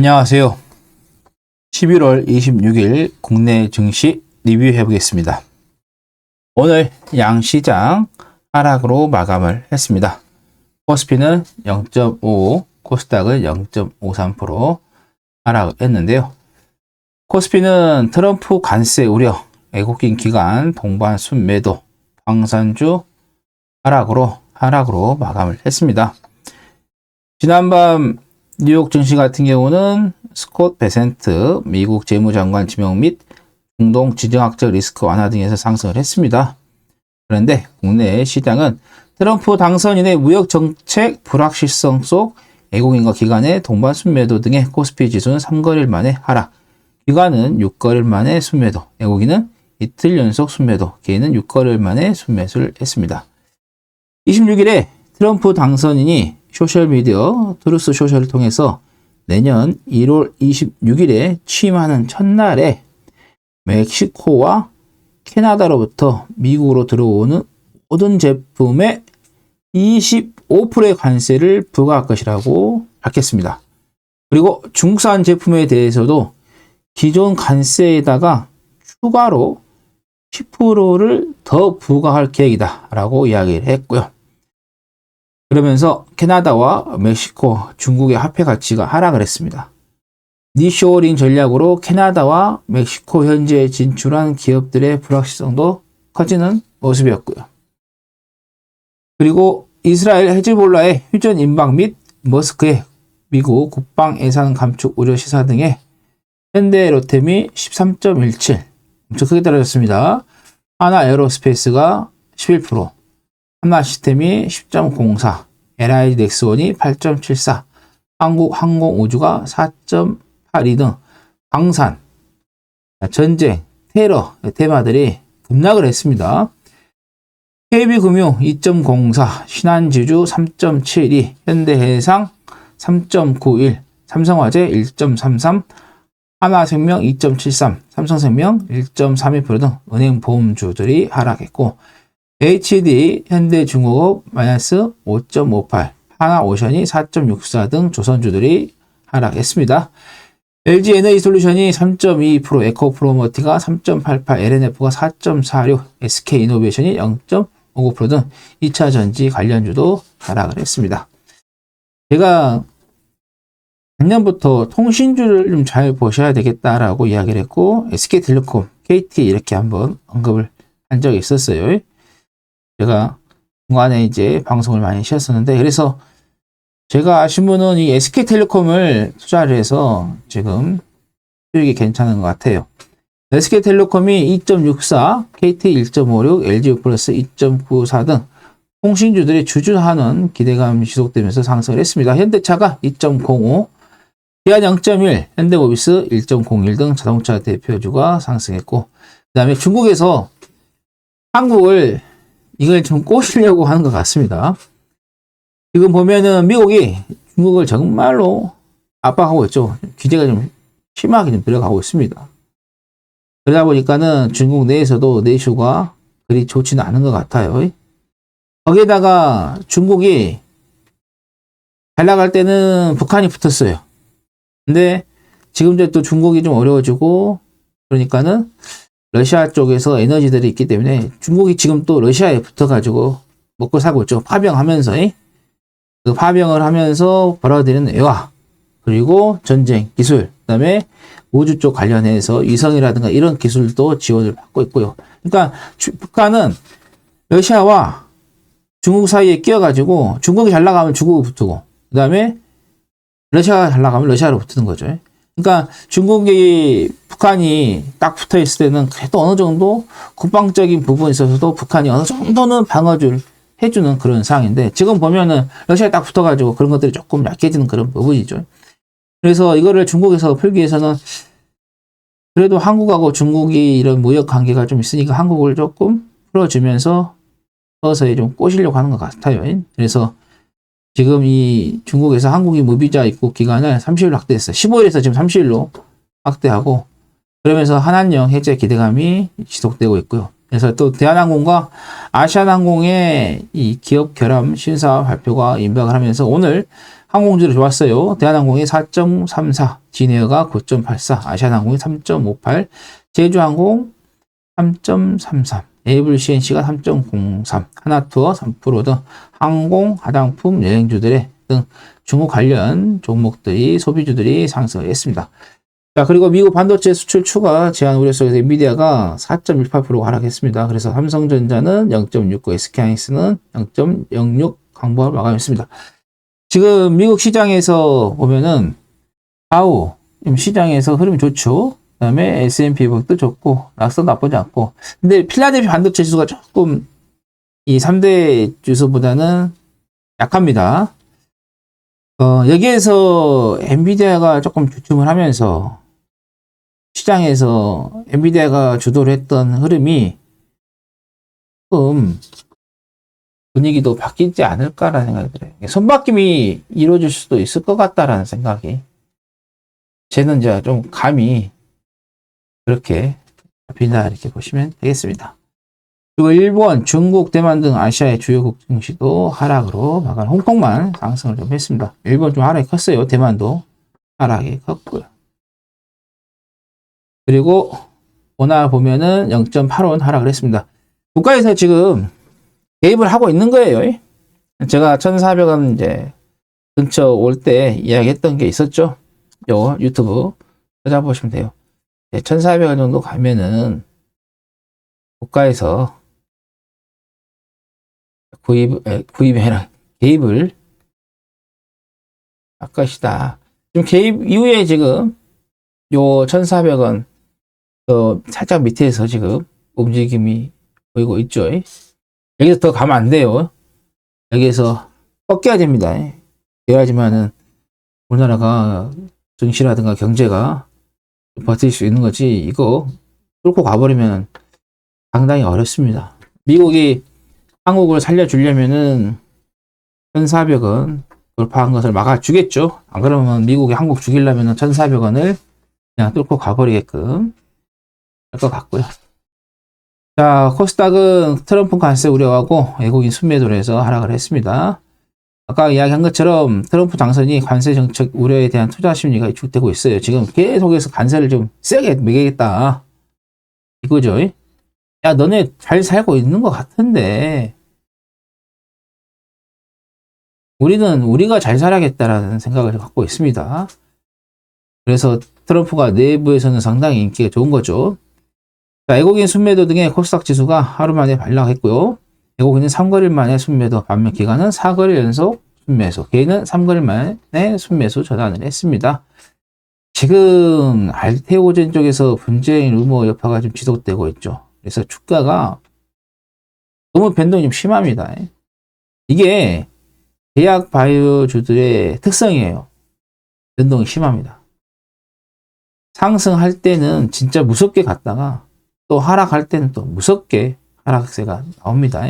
안녕하세요. 11월 26일 국내 증시 리뷰해 보겠습니다. 오늘 양시장 하락으로 마감을 했습니다. 코스피는 0.55, 코스닥은 0.53% 하락했는데요. 코스피는 트럼프 관세 우려, 애국인 기간 동반 순매도, 방산주 하락으로 마감을 했습니다. 지난밤 뉴욕 증시 같은 경우는 스콧 베센트 미국 재무장관 지명 및 중동 지정학적 리스크 완화 등에서 상승을 했습니다. 그런데 국내 시장은 트럼프 당선인의 무역 정책 불확실성 속 애국인과 기관의 동반 순매도 등의 코스피 지수는 3거래일 만에 하락, 기관은 6거래일 만에 순매도, 애국인은 이틀 연속 순매도, 개인은 6거래일 만에 순매수를 했습니다. 26일에 트럼프 당선인이 소셜미디어 트루스 소셜을 통해서 내년 1월 26일에 취임하는 첫날에 멕시코와 캐나다로부터 미국으로 들어오는 모든 제품에 25%의 관세를 부과할 것이라고 밝혔습니다. 그리고 중국산 제품에 대해서도 기존 관세에다가 추가로 10%를 더 부과할 계획이다 라고 이야기를 했고요. 그러면서 캐나다와 멕시코, 중국의 화폐 가치가 하락을 했습니다. 니쇼어링 전략으로 캐나다와 멕시코 현지에 진출한 기업들의 불확실성도 커지는 모습이었고요. 그리고 이스라엘 헤즈볼라의 휴전 임박 및 머스크의 미국 국방 예산 감축 우려 시사 등의 현대 로템이 13.17, 엄청 크게 떨어졌습니다. 하나 에어로스페이스가 11%, 하나 시스템이 10.04, LIG 넥스원이 8.74, 한국 항공우주가 4.82 등 방산, 전쟁, 테러 테마들이 급락을 했습니다. KB금융 2.04, 신한지주 3.72, 현대해상 3.91, 삼성화재 1.33, 하나생명 2.73, 삼성생명 1.32% 등 은행보험주들이 하락했고, HD, 현대중공업 마이너스 5.58, 하나오션이 4.64 등 조선주들이 하락했습니다. LG에너지솔루션이 3.22%, 에코프로머티가 3.88, LNF가 4.46, SK이노베이션이 0.59% 등 2차전지 관련주도 하락을 했습니다. 제가 작년부터 통신주를 좀 잘 보셔야 되겠다라고 이야기를 했고, SK텔레콤, KT 이렇게 한번 언급을 한 적이 있었어요. 제가 중간에 이제 방송을 많이 쉬었었는데, 그래서 제가 아신 분은 이 SK텔레콤을 투자를 해서 지금 수익이 괜찮은 것 같아요. SK텔레콤이 2.64, KT 1.56, LG 플러스 2.94 등 통신주들이 주춤하는 기대감이 지속되면서 상승을 했습니다. 현대차가 2.05, 기아 0.1, 현대모비스 1.01 등 자동차 대표주가 상승했고, 그 다음에 중국에서 한국을 이걸 좀 꼬시려고 하는 것 같습니다. 지금 보면은 미국이 중국을 정말로 압박하고 있죠. 규제가 좀 심하게 좀 들어가고 있습니다. 그러다 보니까는 중국 내에서도 내수가 그리 좋지는 않은 것 같아요. 거기에다가 중국이 잘 나갈 때는 북한이 붙었어요. 근데 지금 또 중국이 좀 어려워지고, 그러니까는 러시아 쪽에서 에너지들이 있기 때문에 중국이 지금 또 러시아에 붙어가지고 먹고 살고 있죠. 파병하면서, 그 파병을 하면서 벌어들이는 애화, 그리고 전쟁 기술, 그 다음에 우주 쪽 관련해서 위성이라든가 이런 기술도 지원을 받고 있고요. 그러니까 북한은 러시아와 중국 사이에 끼어가지고 중국이 잘 나가면 중국이 붙고, 그 다음에 러시아가 잘 나가면 러시아로 붙는 거죠. 그러니까 중국이 북한이 딱 붙어 있을 때는 그래도 어느 정도 국방적인 부분에 있어서도 북한이 어느 정도는 방어를 해주는 그런 상황인데, 지금 보면은 러시아에 딱 붙어가지고 그런 것들이 조금 약해지는 그런 부분이죠. 그래서 이거를 중국에서 풀기 위해서는 그래도 한국하고 중국이 이런 무역 관계가 좀 있으니까 한국을 조금 풀어주면서 서서히 좀 꼬시려고 하는 것 같아요. 그래서 지금 이 중국에서 한국이 무비자 입국 기간을 30일로 확대했어요. 15일에서 지금 30일로 확대하고, 그러면서 한한령 해제 기대감이 지속되고 있고요. 그래서 또 대한항공과 아시아나항공의 이 기업 결함 신사 발표가 임박을 하면서 오늘 항공주로 좋았어요. 대한항공이 4.34, 진에어가 9.84, 아시아나항공이 3.58, 제주항공 3.33, A블CNC가 3.03, 하나투어 3% 등 항공, 화장품, 여행주들의 등 중국 관련 종목들이 소비주들이 상승했습니다. 자, 그리고 미국 반도체 수출 추가 제한 우려 속에서 엔비디아가 4.18% 하락했습니다. 그래서 삼성전자는 0.69, SK하이닉스는 0.06 강보를 마감했습니다. 지금 미국 시장에서 보면은 다우 시장에서 흐름이 좋죠. 그다음에 S&P 500도 좋고 낙스도 나쁘지 않고. 근데 필라델피 반도체 지수가 조금 이 3대 지수보다는 약합니다. 여기에서 엔비디아가 조금 주춤을 하면서 시장에서 엔비디아가 주도를 했던 흐름이 조금 분위기도 바뀌지 않을까라는 생각이 들어요. 손바뀜이 이루어질 수도 있을 것 같다라는 생각이. 쟤는 이제 좀 감이 그렇게 잡힌다 이렇게 보시면 되겠습니다. 그리고 일본, 중국, 대만 등 아시아의 주요국 증시도 하락으로 마감. 홍콩만 상승을 좀 했습니다. 일본 좀 하락이 컸어요. 대만도 하락이 컸고요. 그리고 원화 보면은 0.85원 하락을 했습니다. 국가에서 지금 개입을 하고 있는 거예요. 제가 1,400원 이제 근처 올 때 이야기했던 게 있었죠. 요 유튜브 찾아보시면 돼요. 1,400원 정도 가면은 국가에서 구입이 아니라 개입을 할 것이다. 지금 개입 이후에 지금 요 1,400원 살짝 밑에서 지금 움직임이 보이고 있죠. 여기서 더 가면 안 돼요. 여기에서 꺾여야 됩니다. 그래야지만은 우리나라가 증시라든가 경제가 버틸 수 있는 거지. 이거 뚫고 가버리면 상당히 어렵습니다. 미국이 한국을 살려주려면은 1,400원 돌파한 것을 막아주겠죠. 안 그러면 미국이 한국 죽이려면은 1,400원을 그냥 뚫고 가버리게끔 할 것 같고요. 자, 코스닥은 트럼프 관세 우려하고 외국인 순매도로 해서 하락을 했습니다. 아까 이야기한 것처럼 트럼프 당선이 관세 정책 우려에 대한 투자 심리가 위축되고 있어요. 지금 계속해서 관세를 좀 세게 매기겠다. 이거죠. 야, 너네 잘 살고 있는 것 같은데 우리가 잘 살아야겠다라는 생각을 갖고 있습니다. 그래서 트럼프가 내부에서는 상당히 인기가 좋은 거죠. 자, 외국인 순매도 등의 코스닥 지수가 하루 만에 반락했고요. 외국인은 3거래일 만에 순매도, 반면 기관은 4거래일 연속 순매수, 개인은 3거래일 만에 순매수 전환을 했습니다. 지금 알테오젠 쪽에서 분쟁 루머 여파가 좀 지속되고 있죠. 그래서 주가가 너무 변동이 좀 심합니다. 이게 제약 바이오주들의 특성이에요. 변동이 심합니다. 상승할 때는 진짜 무섭게 갔다가 또 하락할 때는 또 무섭게 하락세가 나옵니다.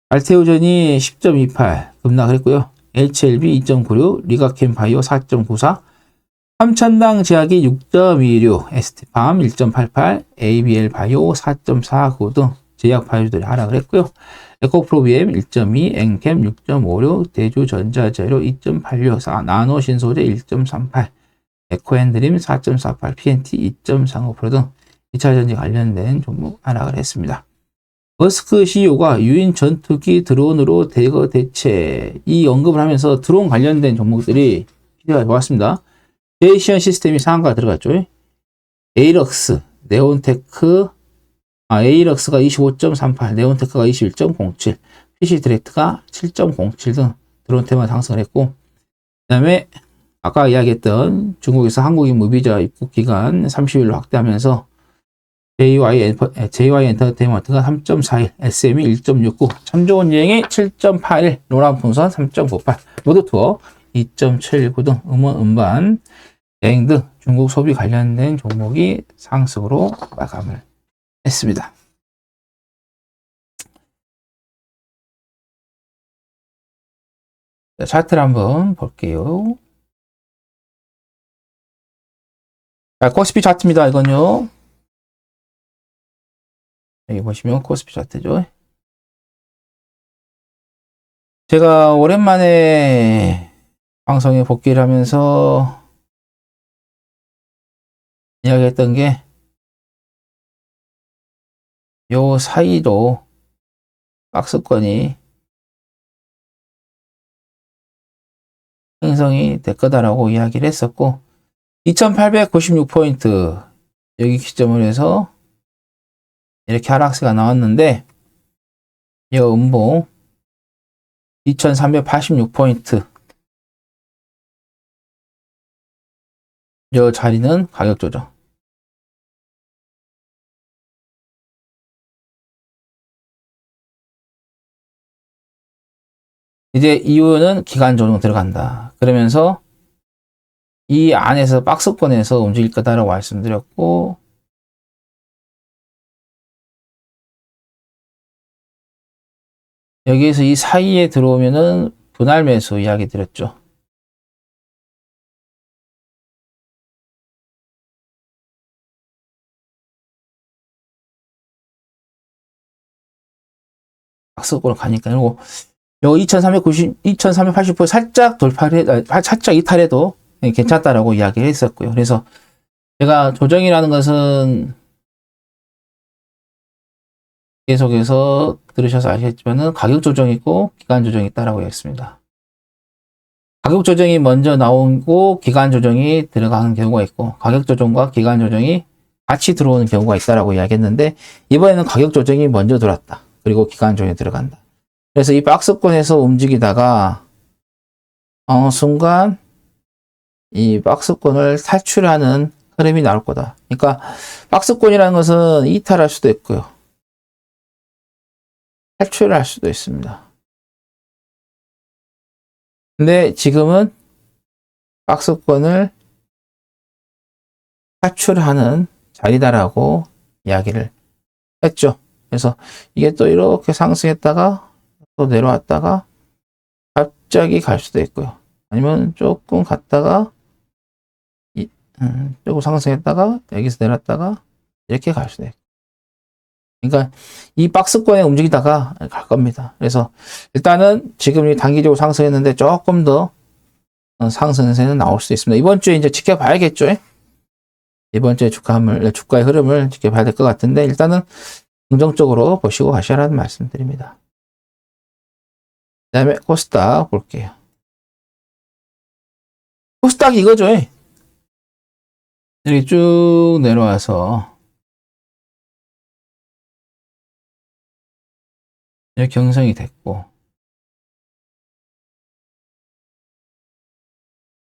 알테오전이 10.28 급락을 했고요. HLB 2.96, 리가캠 바이오 4.94, 삼천당 제약이 6.26, ST팜 1.88, ABL 바이오 4.49 등 제약 바이오들이 하락을 했고요. 에코프로비엠 1.2, 엔캠 6.56, 대주전자재료 2.86, 나노신소재 1.38, 에코앤드림 4.48, PNT 2.35% 등 2차전지 관련된 종목 하락을 했습니다. 머스크 CEO가 유인 전투기 드론으로 대거 대체 이 언급을 하면서 드론 관련된 종목들이 기대가 좋았습니다. 제이시언 시스템이 상한가 들어갔죠. 에이럭스, 네온테크, 에이럭스가 25.38, 네온테크가 21.07, PC 디렉트가 7.07 등 드론 테마 상승을 했고, 그 다음에 아까 이야기했던 중국에서 한국인 무비자 입국 기간 30일로 확대하면서 JY 엔터테인먼트가 3.41, SM이 1.69, 참좋은 여행이 7.81, 로랑풍선 3.98, 모드투어 2.79 등 음원, 음반, 여행 등 중국 소비 관련된 종목이 상승으로 마감을 했습니다. 자, 차트를 한번 볼게요. 자, 코스피 차트입니다. 이건요. 여기 보시면 코스피 차트죠. 제가 오랜만에 방송에 복귀를 하면서 이야기했던 게 요 사이로 박스권이 형성이 될 거다라고 이야기를 했었고 2896포인트 여기 기점을 해서 이렇게 하락세가 나왔는데 이 음봉 2386포인트 이 자리는 가격 조정. 이제 이유는 기간 조정 들어간다. 그러면서 이 안에서 박스권에서 움직일 거다라고 말씀드렸고 여기에서 이 사이에 들어오면은 분할 매수 이야기 드렸죠. 박스권을 가니까 그리고 요 2380% 살짝 살짝 이탈해도 괜찮다라고 이야기를 했었고요. 그래서 제가 조정이라는 것은 계속해서 들으셔서 아시겠지만은 가격 조정이 있고 기간 조정이 있다라고 했습니다. 가격 조정이 먼저 나오고 기간 조정이 들어가는 경우가 있고 가격 조정과 기간 조정이 같이 들어오는 경우가 있다라고 이야기했는데 이번에는 가격 조정이 먼저 들어왔다. 그리고 기간 조정이 들어간다. 그래서 이 박스권에서 움직이다가 어느 순간 이 박스권을 탈출하는 흐름이 나올 거다. 그러니까 박스권이라는 것은 이탈할 수도 있고요. 탈출할 수도 있습니다. 근데 지금은 박스권을 탈출하는 자리다라고 이야기를 했죠. 그래서 이게 또 이렇게 상승했다가 또 내려왔다가 갑자기 갈 수도 있고요. 아니면 조금 갔다가 조금 상승했다가 여기서 내렸다가 이렇게 갈 수도 있고. 그러니까 이 박스권에 움직이다가 갈 겁니다. 그래서 일단은 지금 이 단기적으로 상승했는데 조금 더 상승세는 나올 수 있습니다. 이번 주에 이제 지켜봐야겠죠. 이번 주에 주가의 흐름을 지켜봐야 될 것 같은데 일단은 긍정적으로 보시고 가시라는 말씀드립니다. 그 다음에 코스닥 볼게요. 코스닥이 이거죠. 이렇게 쭉 내려와서 이렇게 형성이 됐고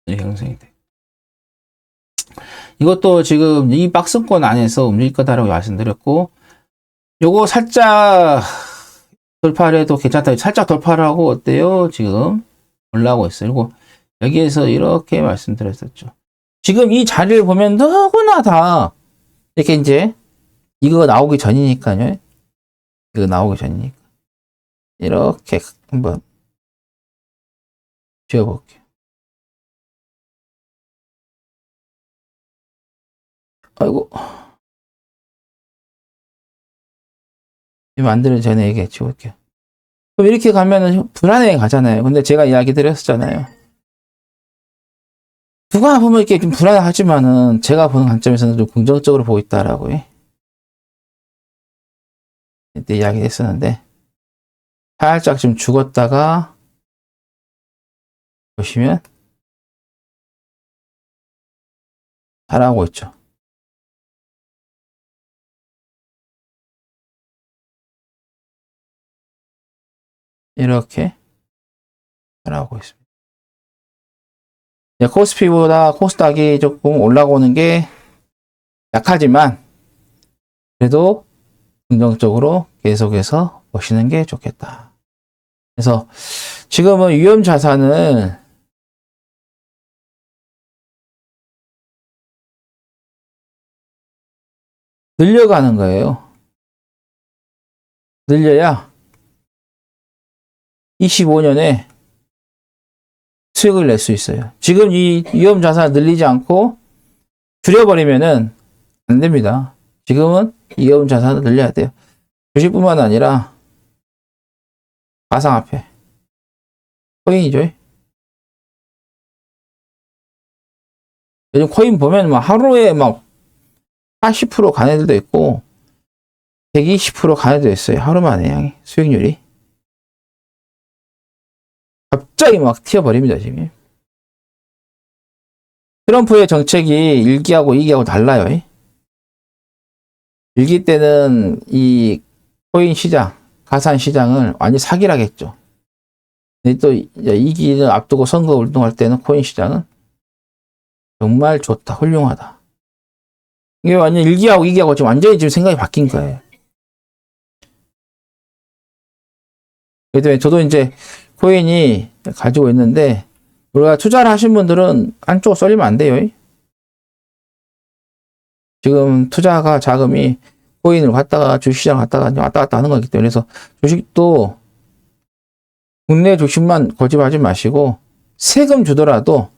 이렇게 형성이 됐고 이것도 지금 이 박스권 안에서 움직일 거다라고 말씀드렸고 요거 살짝 돌파를 해도 괜찮다. 살짝 돌파를 하고 어때요? 지금 올라오고 있어요. 그리고 여기에서 이렇게 말씀드렸었죠. 지금 이 자리를 보면 누구나 다 이렇게 이제 이거 나오기 전이니까요. 이거 나오기 전이니까 이렇게 한번 지워볼게요. 아이고 만드는 전에 얘기해 지울게요. 그럼 이렇게 가면은 불안해 가잖아요. 근데 제가 이야기 드렸었잖아요. 누가 보면 이렇게 좀 불안하지만은 제가 보는 관점에서는 좀 긍정적으로 보고 있다라고 이때 이야기 했었는데 살짝 좀 죽었다가 보시면 잘하고 있죠. 이렇게 잘하고 있습니다. 코스피보다 코스닥이 조금 올라오는 게 약하지만 그래도 긍정적으로 계속해서 보시는 게 좋겠다. 그래서 지금은 위험 자산을 늘려가는 거예요. 늘려야 25년에 수익을 낼 수 있어요. 지금 이 위험 자산을 늘리지 않고 줄여버리면은 안 됩니다. 지금은 위험 자산을 늘려야 돼요. 주식뿐만 아니라 가상화폐, 코인이죠. 요즘 코인 보면 막 하루에 막 80% 간 애들도 있고 120% 간 애도 있어요. 하루 만에 수익률이. 갑자기 막 튀어버립니다, 지금. 트럼프의 정책이 1기하고 2기하고 달라요. 1기 때는 이 코인 시장, 가산 시장을 완전히 사기라겠죠. 근데 또 2기를 앞두고 선거 운동할 때는 코인 시장은 정말 좋다, 훌륭하다. 이게 완전 1기하고 2기하고 지금 완전히 지금 생각이 바뀐 거예요. 그렇기 때문에 저도 이제 코인이 가지고 있는데, 우리가 투자를 하신 분들은 한쪽으로 쏠리면 안 돼요. 지금 투자가 자금이 코인을 갖다가 주식시장 갔다가 왔다 갔다 하는 거기 때문에, 그래서 주식도 국내 주식만 고집하지 마시고 세금 주더라도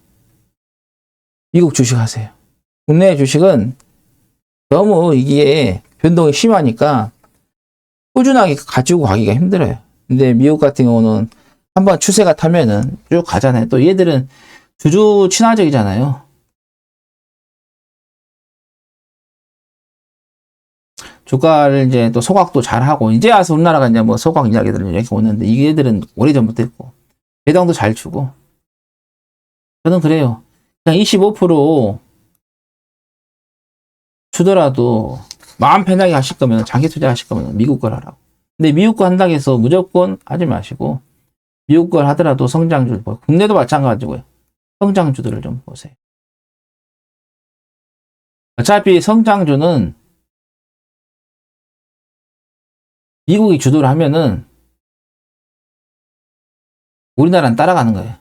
미국 주식 하세요. 국내 주식은 너무 이게 변동이 심하니까 꾸준하게 가지고 가기가 힘들어요. 근데 미국 같은 경우는 한번 추세가 타면은 쭉 가잖아요. 또 얘들은 주주 친화적이잖아요. 주가를 이제 또 소각도 잘하고, 이제 와서 우리나라가 이제 뭐 소각 이야기들을 이렇게 오는데, 얘들은 오래전부터 했고, 배당도 잘 주고. 저는 그래요. 그냥 25% 주더라도 마음 편하게 하실 거면, 장기 투자 하실 거면 미국 걸 하라고. 근데 미국 거 한다고 해서 무조건 하지 마시고, 미국 걸 하더라도 성장주, 국내도 마찬가지고요. 성장주들을 좀 보세요. 어차피 성장주는 미국이 주도를 하면은 우리나라는 따라가는 거예요.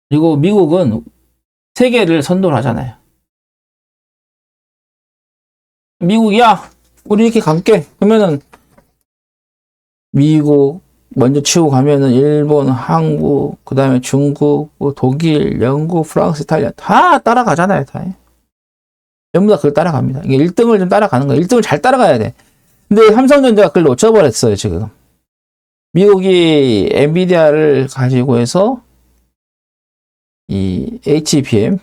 그리고 미국은 세계를 선도를 하잖아요. 미국이, 야, 우리 이렇게 갈게. 그러면은 미국 먼저 치고 가면은 일본, 한국, 그 다음에 중국, 뭐 독일, 영국, 프랑스, 이탈리아 다 따라가잖아요. 다. 전부 다 그걸 따라갑니다. 이게 1등을 좀 따라가는 거예요. 1등을 잘 따라가야 돼. 근데 삼성전자가 그걸 놓쳐버렸어요, 지금. 미국이 엔비디아를 가지고 해서 이 HBM,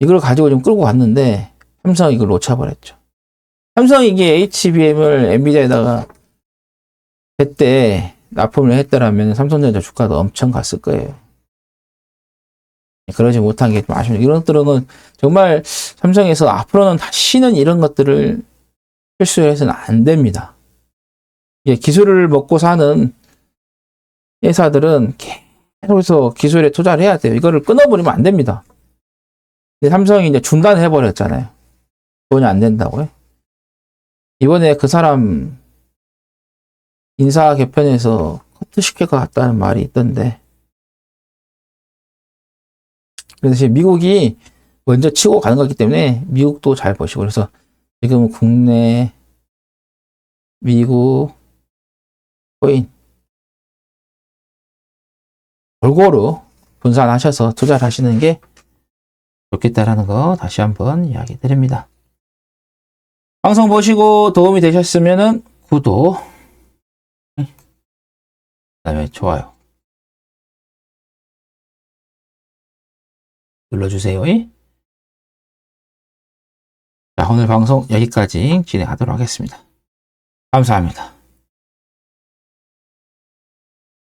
이걸 가지고 좀 끌고 갔는데 삼성이 이걸 놓쳐버렸죠. 삼성이 이게 HBM을 엔비디아에다가 그때 납품을 했더라면 삼성전자 주가도 엄청 갔을 거예요. 그러지 못한 게 좀 아쉽네요. 이런 것들은 정말 삼성에서 앞으로는 다시는 이런 것들을 실수해서는 안 됩니다. 기술을 먹고 사는 회사들은 계속해서 기술에 투자를 해야 돼요. 이거를 끊어버리면 안 됩니다. 근데 삼성이 이제 중단해버렸잖아요. 돈이 안 된다고요. 이번에 그 사람 인사 개편에서 커트시킬 것 같다는 말이 있던데, 그래서 미국이 먼저 치고 가는 거기 때문에 미국도 잘 보시고, 그래서 지금 국내, 미국, 코인 골고루 분산하셔서 투자를 하시는 게 좋겠다라는 거 다시 한번 이야기 드립니다. 방송 보시고 도움이 되셨으면 구독, 그 다음에 좋아요 눌러주세요. 자, 오늘 방송 여기까지 진행하도록 하겠습니다. 감사합니다.